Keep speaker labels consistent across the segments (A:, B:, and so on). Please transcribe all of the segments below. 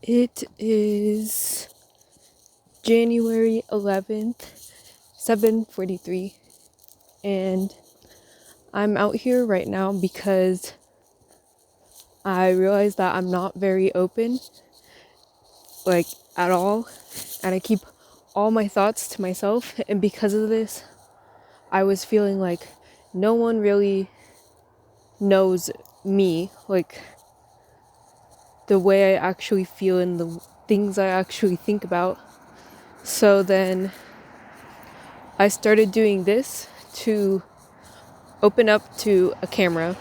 A: It is January 11th, 7:43, and I'm out here right now because I realized that I'm not very open, like at all, and I keep all my thoughts to myself, and because of this, I was feeling like no one really knows me, like the way I actually feel and the things I actually think about. So then I started doing this to open up to a camera.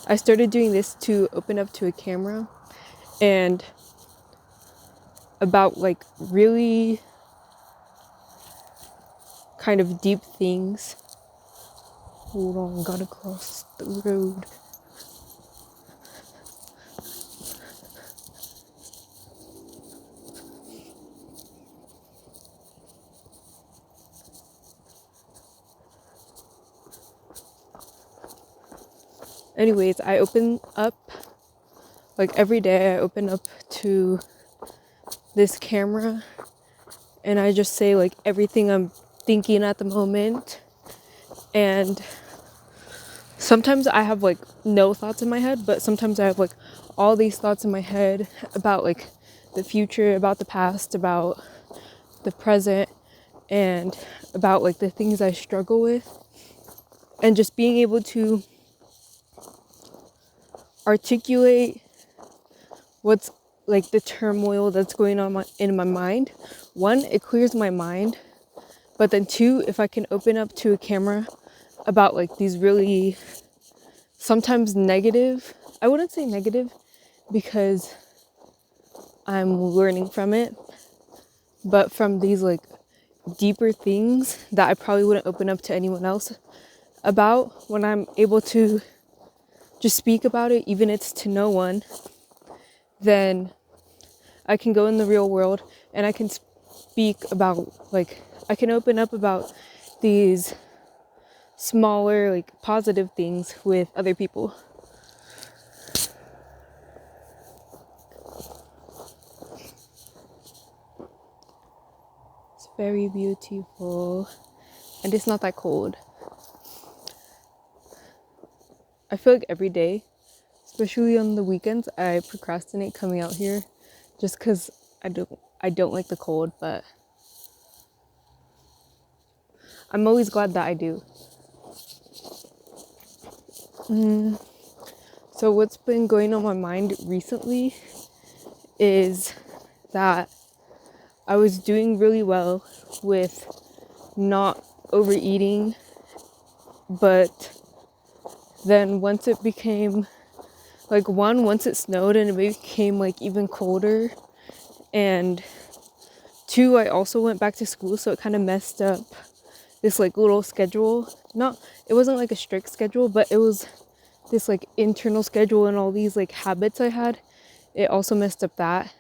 A: I started doing this to open up to a camera and about like really kind of deep things. Hold on, gotta cross the road. Anyways, I open up, like every day I open up to this camera and I just say like everything I'm thinking at the moment. And sometimes I have like no thoughts in my head, but sometimes I have like all these thoughts in my head about like the future, about the past, about the present, and about like the things I struggle with. And just being able to articulate what's like the turmoil that's going on in my mind. One, it clears my mind, but then two, if I can open up to a camera about like these really sometimes negative, I wouldn't say negative because I'm learning from it, but from these like deeper things that I probably wouldn't open up to anyone else about, when I'm able to just speak about it, even if it's to no one, then I can go in the real world and I can speak about, like, I can open up about these smaller, like, positive things with other people. It's very beautiful and it's not that cold. I feel like every day, especially on the weekends, I procrastinate coming out here just because I don't like the cold, but I'm always glad that I do. So what's been going on my mind recently is that I was doing really well with not overeating, but then once it became like once it snowed and it became like even colder, and two, I also went back to school, so it kind of messed up this like little schedule. Not, it wasn't like a strict schedule, but it was this like internal schedule, and all these like habits I had, it also messed up that.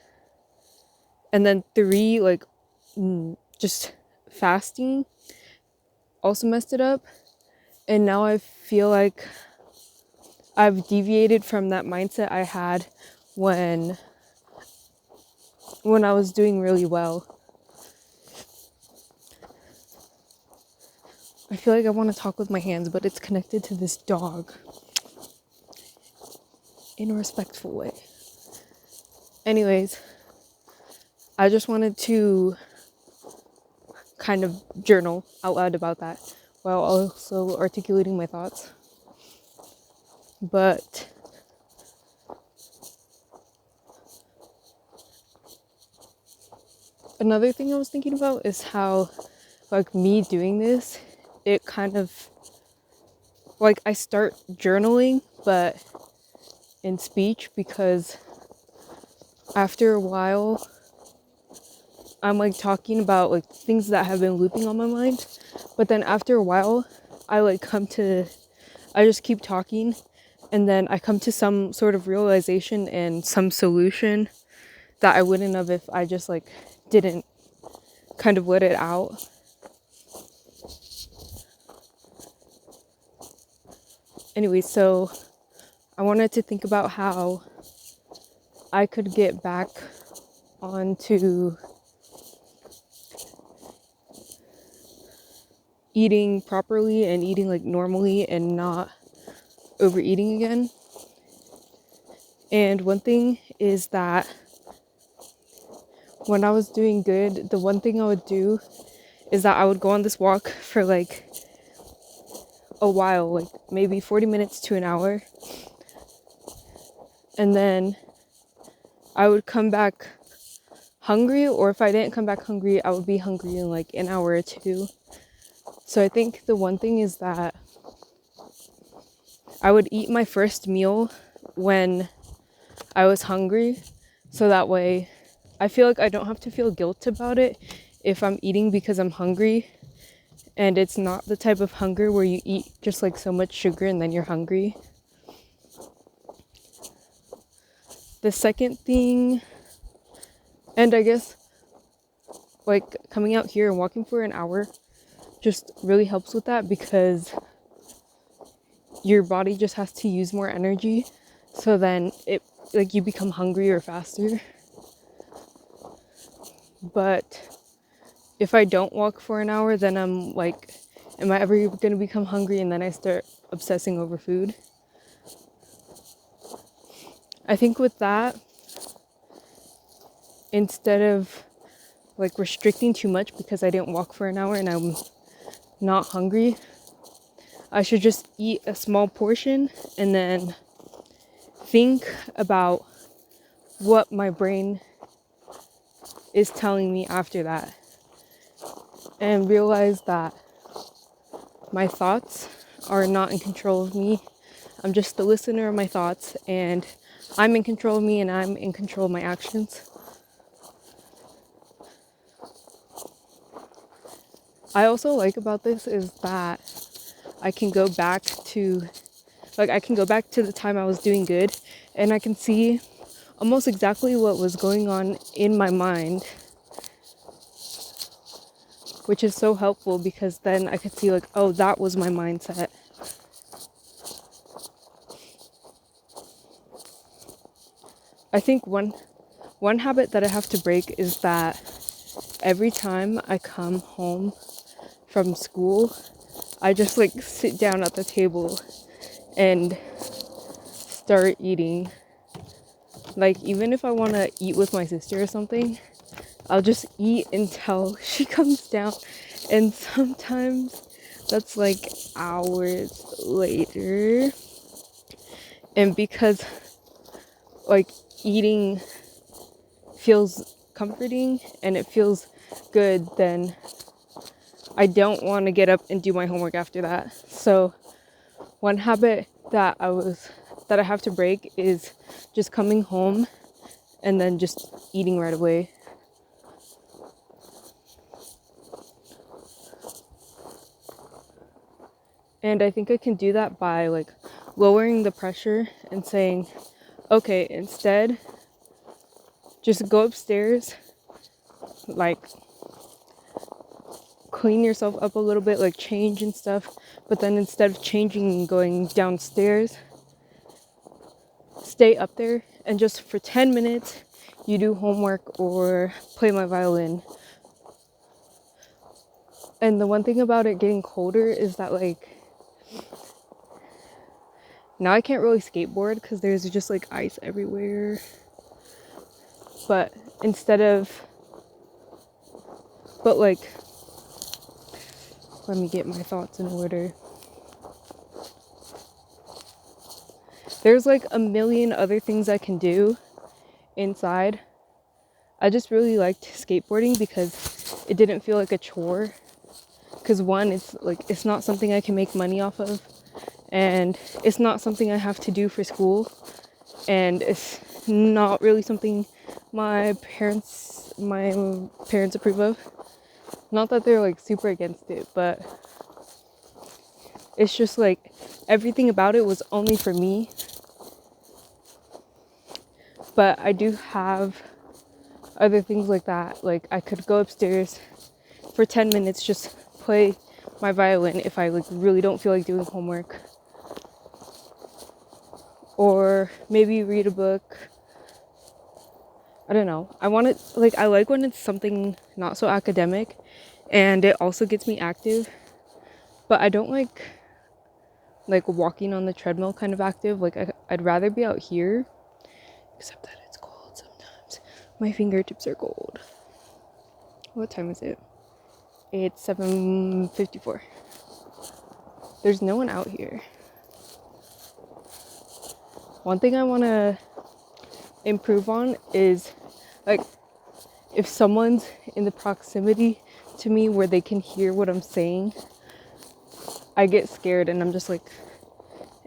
A: And then three, like just fasting also messed it up. And now I feel like I've deviated from that mindset I had when I was doing really well. I feel like I want to talk with my hands, but it's connected to this dog in a respectful way. Anyways, I just wanted to kind of journal out loud about that while also articulating my thoughts. But another thing I was thinking about is how, like, me doing this, it kind of, like, I start journaling, but in speech, because after a while, I'm, like, talking about, like, things that have been looping on my mind. But then after a while, I just keep talking, and then I come to some sort of realization and some solution that I wouldn't have if I just, like, didn't kind of let it out. Anyway, so I wanted to think about how I could get back onto eating properly and eating like normally and not overeating again. And one thing is that when I was doing good, the one thing I would do is that I would go on this walk for like a while, like maybe 40 minutes to an hour. And then I would come back hungry, or if I didn't come back hungry, I would be hungry in like an hour or two. So I think the one thing is that I would eat my first meal when I was hungry, so that way I feel like I don't have to feel guilt about it if I'm eating because I'm hungry, and it's not the type of hunger where you eat just like so much sugar and then you're hungry. The second thing, and I guess like coming out here and walking for an hour just really helps with that, because your body just has to use more energy, so then it like you become hungrier faster. But if I don't walk for an hour, then I'm like, am I ever going to become hungry? And then I start obsessing over food. I think with that, instead of like restricting too much because I didn't walk for an hour and I'm not hungry, I should just eat a small portion and then think about what my brain is telling me after that, and realize that my thoughts are not in control of me. I'm just the listener of my thoughts, and I'm in control of me, and I'm in control of my actions. I also like about this is that I can go back to the time I was doing good, and I can see almost exactly what was going on in my mind, which is so helpful, because then I could see like, oh, that was my mindset. I think one habit that I have to break is that every time I come home from school, I just like sit down at the table and start eating. Like, even if I want to eat with my sister or something, I'll just eat until she comes down. And sometimes that's like hours later. And because like eating feels comforting and it feels good, then I don't want to get up and do my homework after that. So one habit that I have to break is just coming home and then just eating right away. And I think I can do that by like lowering the pressure and saying, okay, instead, just go upstairs, like clean yourself up a little bit, like change and stuff. But then instead of changing and going downstairs, stay up there and just for 10 minutes, you do homework or play my violin. And the one thing about it getting colder is that like, now I can't really skateboard because there's just like ice everywhere. But like, let me get my thoughts in order. There's like a million other things I can do inside. I just really liked skateboarding because it didn't feel like a chore. Because one, it's not something I can make money off of, and it's not something I have to do for school, and it's not really something my parents approve of. Not that they're like super against it, but it's just like everything about it was only for me. But I do have other things like that. Like I could go upstairs for 10 minutes, just play my violin if I like really don't feel like doing homework. or maybe read a book. I don't know. I want it, like, I like when it's something not so academic and it also gets me active, but I don't like walking on the treadmill kind of active. Like, I'd rather be out here, except that it's cold sometimes. My fingertips are cold. What time is it? It's 7:54. There's no one out here. One thing I want to improve on is, like, if someone's in the proximity to me where they can hear what I'm saying, I get scared and I'm just like,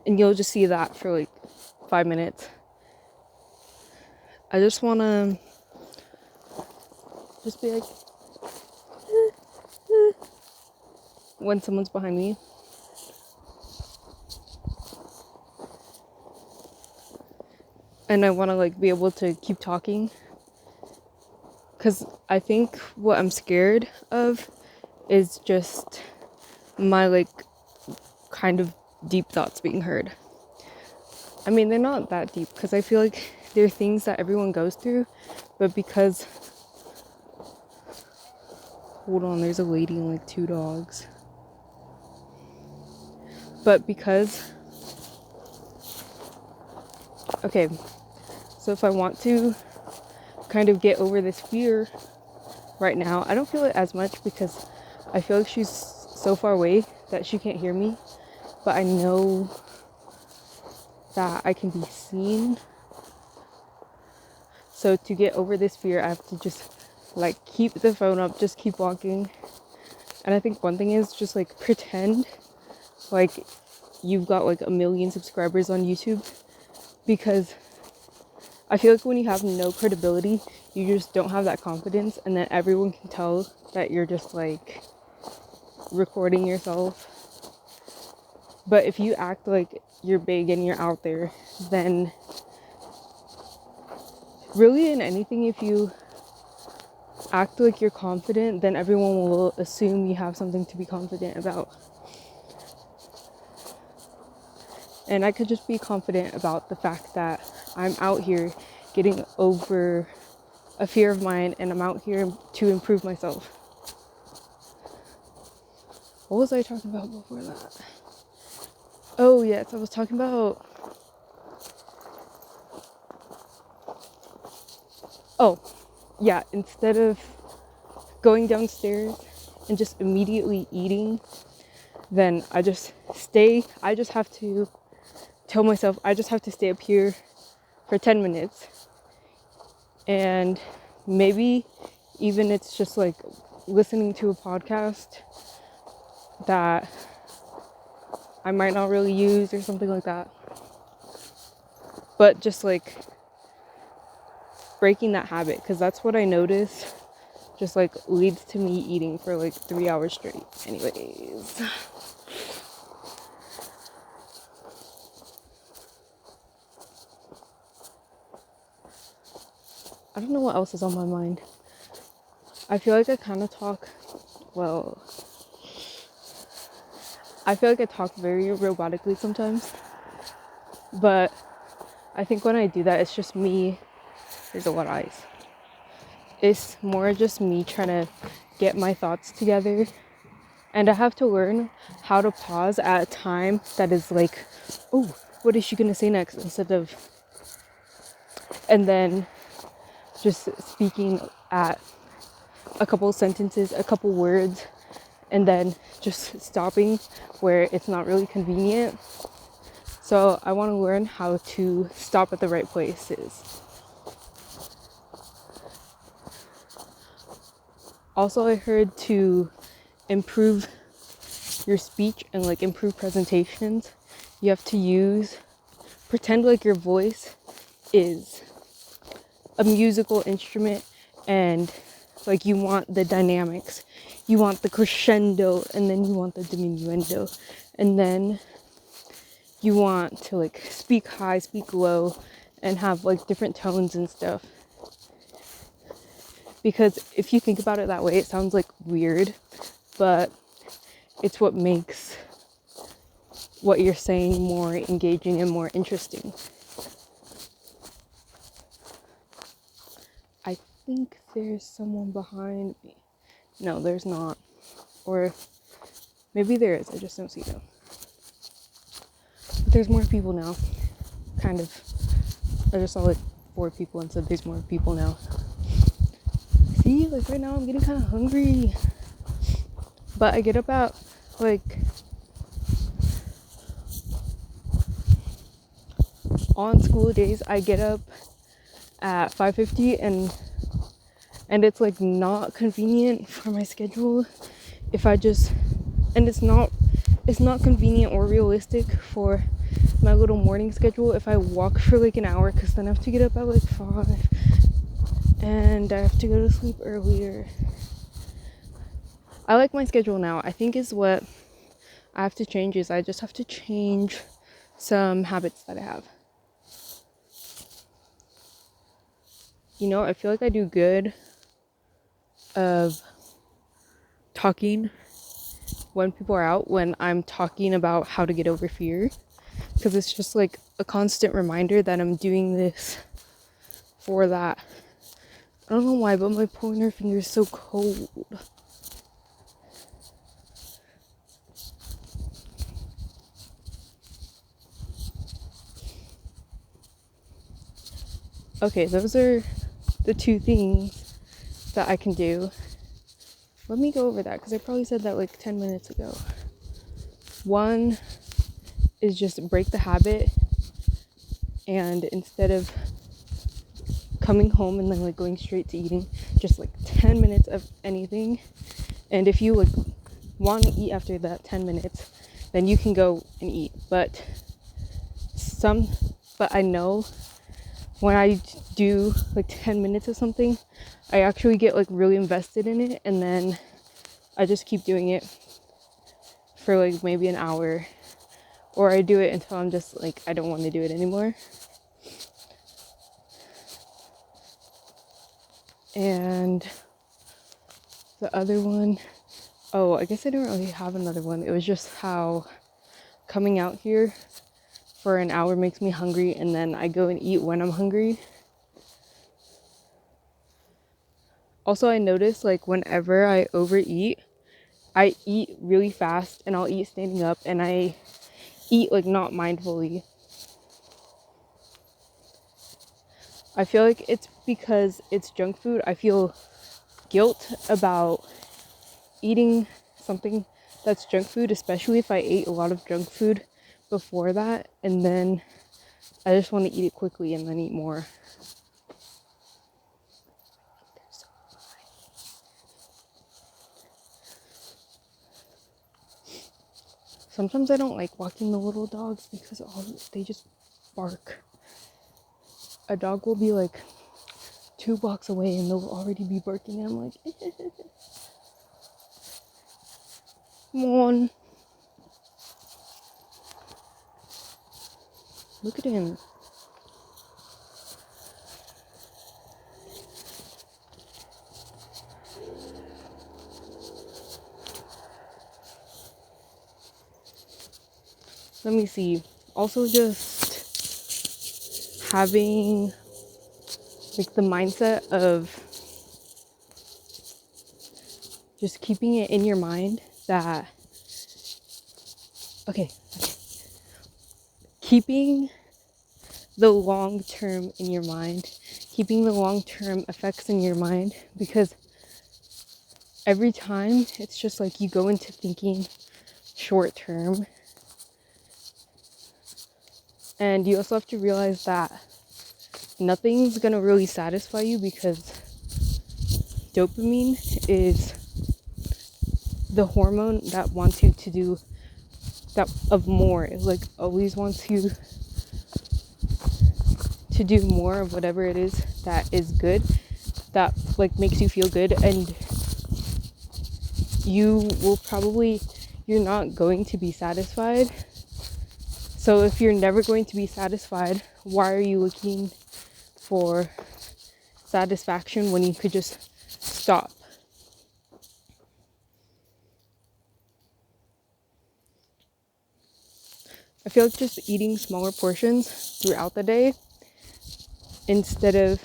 A: and you'll just see that for like 5 minutes. I just want to just be like, when someone's behind me. And I want to like be able to keep talking. Because I think what I'm scared of is just my like kind of deep thoughts being heard. I mean, they're not that deep because I feel like they're things that everyone goes through, but because, hold on, there's a lady and like 2 dogs. But because, okay, so if I want to kind of get over this fear right now, I don't feel it as much because I feel like she's so far away that she can't hear me, but I know that I can be seen. So to get over this fear, I have to just like keep the phone up, just keep walking. And I think one thing is just like pretend like you've got like 1 million subscribers on YouTube, because I feel like when you have no credibility, you just don't have that confidence, and then everyone can tell that you're just like recording yourself. But if you act like you're big and you're out there, then really in anything, if you act like you're confident, then everyone will assume you have something to be confident about. And I could just be confident about the fact that I'm out here getting over a fear of mine, and I'm out here to improve myself. What was I talking about before that? Oh yes, I was talking about, oh yeah, instead of going downstairs and just immediately eating, then I just have to tell myself I just have to stay up here for 10 minutes. And maybe even it's just like listening to a podcast that I might not really use or something like that. But just like breaking that habit, because that's what I notice just like leads to me eating for like 3 hours straight. Anyways. I don't know what else is on my mind. I feel like I kind of talk, well, I feel like I talk very robotically sometimes. But I think when I do that, it's just me. There's a lot of ice. It's more just me trying to get my thoughts together. And I have to learn how to pause at a time that is like, oh, what is she going to say next? Instead of, and then just speaking at a couple sentences, a couple words, and then just stopping where it's not really convenient. So I want to learn how to stop at the right places. Also, I heard to improve your speech and like improve presentations, you have to pretend like your voice is a musical instrument, and like you want the dynamics, you want the crescendo, and then you want the diminuendo, and then you want to like speak high, speak low, and have like different tones and stuff. Because if you think about it that way, it sounds like weird, but it's what makes what you're saying more engaging and more interesting. I think there's someone behind me. No, there's not. Or maybe there is, I just don't see them. But there's more people now. Kind of. I just saw like 4 people and said there's more people now. See, like right now I'm getting kind of hungry. But I get up at like on school days I get up at 5:50 and it's like not convenient for my schedule if I just, and it's not convenient or realistic for my little morning schedule if I walk for like an hour, because then I have to get up at like 5 and I have to go to sleep earlier. I like my schedule now. I think is what I have to change is I just have to change some habits that I have. You know, I feel like I do good of talking when people are out, when I'm talking about how to get over fear, because it's just like a constant reminder that I'm doing this for that. I don't know why, but my pointer finger is so cold. Okay, those are the 2 things that I can do. Let me go over that because I probably said that like 10 minutes ago. 1 is just break the habit, and instead of coming home and then like going straight to eating, just like 10 minutes of anything. And if you like want to eat after that 10 minutes, then you can go and eat. But I know when I do like 10 minutes of something, I actually get like really invested in it, and then I just keep doing it for like maybe an hour, or I do it until I'm just like I don't want to do it anymore. And the other one, oh, I guess I don't really have another one. It was just how coming out here for an hour makes me hungry, and then I go and eat when I'm hungry. Also, I notice like whenever I overeat, I eat really fast, and I'll eat standing up, and I eat like not mindfully. I feel like it's because it's junk food. I feel guilt about eating something that's junk food, especially if I ate a lot of junk food before that, and then I just want to eat it quickly and then eat more. Sometimes I don't like walking the little dogs because they just bark. A dog will be like 2 blocks away and they'll already be barking, and I'm like, come on. Look at him. Let me see. Also, just having like the mindset of just keeping it in your mind that okay. Keeping the long term in your mind, keeping the long term effects in your mind, because every time it's just like you go into thinking short term, and you also have to realize that nothing's gonna really satisfy you, because dopamine is the hormone that wants you to do that of more. It like always wants you to do more of whatever it is that is good, that like makes you feel good, and you're not going to be satisfied. So if you're never going to be satisfied, why are you looking for satisfaction when you could just stop? I feel like just eating smaller portions throughout the day instead of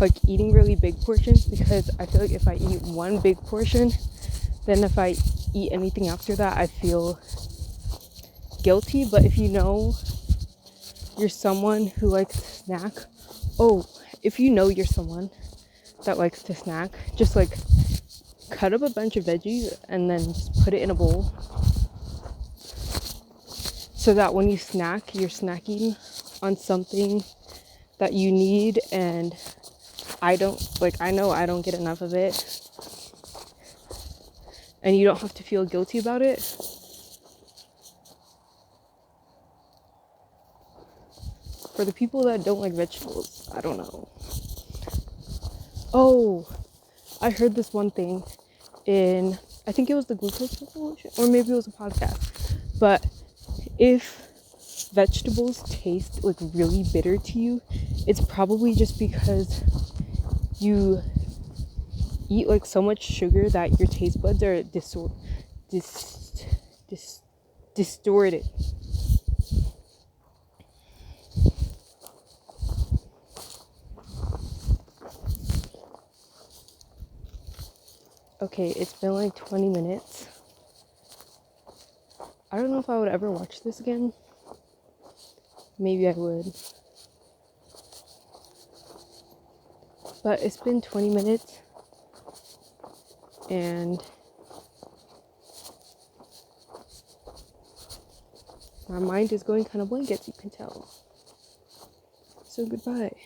A: like eating really big portions, because I feel like if I eat one big portion, then if I eat anything after that, I feel guilty. But if you know you're someone who likes to snack, if you know you're someone that likes to snack, just like cut up a bunch of veggies and then just put it in a bowl, so that when you snack, you're snacking on something that you need. And I know I don't get enough of it, and you don't have to feel guilty about it. For the people that don't like vegetables, I don't know. Oh, I heard this one thing in, I think it was the Glucose Revolution, or maybe it was a podcast. But if vegetables taste like really bitter to you, it's probably just because you eat like so much sugar that your taste buds are distorted. Okay, it's been like 20 minutes. I don't know if I would ever watch this again. Maybe I would. But it's been 20 minutes and my mind is going kind of blank, as you can tell. So goodbye.